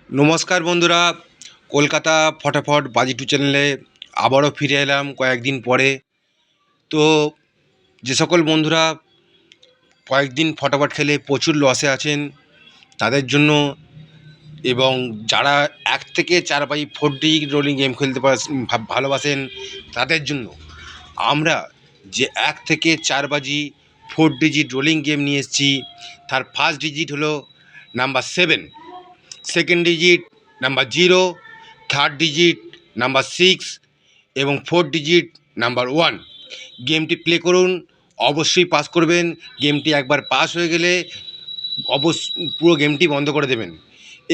নমস্কার বন্ধুরা, কলকাতা ফটাফট বাজি টু চ্যানেলে আবারও ফিরে এলাম কয়েকদিন পরে। তো যে সকল বন্ধুরা কয়েকদিন ফটাফট খেলে প্রচুর লসে আছেন তাদের জন্য, এবং যারা 1 থেকে 4 বাজি 4D রোলিং গেম খেলতে ভালোবাসেন তাদের জন্য আমরা যে 1 থেকে 4 বাজি 4 ডিজিট রোলিং গেম নিয়ে এসেছি। তার ফার্স্ট ডিজিট হলো number 7, second digit number 0, third digit number 6 এবং ফোর্থ ডিজিট নাম্বার 1। গেমটি প্লে করুন, অবশ্যই পাস করবেন। গেমটি একবার পাস হয়ে গেলে পুরো গেমটি বন্ধ করে দেবেন।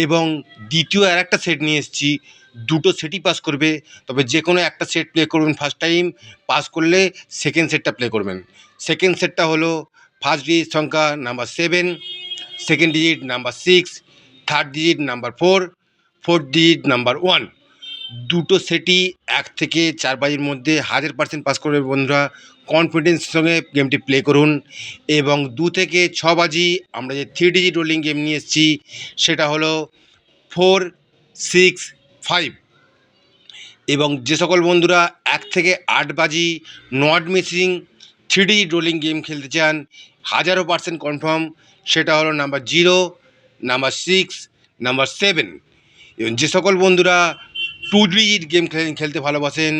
এবং দ্বিতীয় আরেকটা সেট নিয়ে এসেছি, দুটো সেটই পাস করবে, তবে যে কোনো একটা সেট প্লে করবেন ফার্স্ট টাইম, পাস করলে সেকেন্ড সেটটা প্লে করবেন। সেকেন্ড সেটটা হলো ফার্স্ট ডিজিট সংখ্যা number 7, second digit number 6, third digit number 4, fourth digit number 1। দুটো সেটই 1 থেকে 4 বাজির মধ্যে 1000% পাস করবে বন্ধুরা। কনফিডেন্সের সঙ্গে গেমটি প্লে করুন। এবং 2 থেকে 6 বাজি আমরা যে 3 ডিজিট রোলিং গেম নিয়ে এসেছি সেটা হলো 4, 6, 5। এবং যে সকল বন্ধুরা 1 থেকে 8 বাজি not missing 3 digit rolling game খেলতে চান 1000% কনফার্ম, সেটা হলো নাম্বার 0, নাম্বার 6, নাম্বার 7। এবং যে সকল বন্ধুরা 2 ডিজিট গেম খেলতে ভালোবাসেন,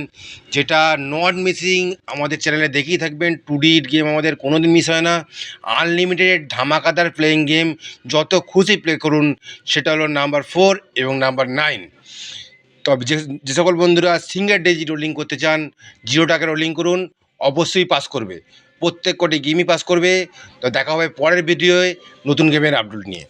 যেটা নট মিসিং, আমাদের চ্যানেলে দেখেই থাকবেন 2 ডিজিট গেম আমাদের কোনো দিন মিস হয় না। আনলিমিটেড ধামাকাদার প্লেয়িং গেম, যত খুশি প্লে করুন, সেটা হলো নাম্বার 4 এবং নাম্বার 9। তবে যে সকল বন্ধুরা সিঙ্গেল ডিজিট রোলিং করতে চান, 0 টাকা রোলিং করুন, অবশ্যই পাস করবে। প্রত্যেক কটি গেমই পাস করবে। তো দেখা হবে পরের ভিডিওয় নতুন গেমের আপডেট নিয়ে।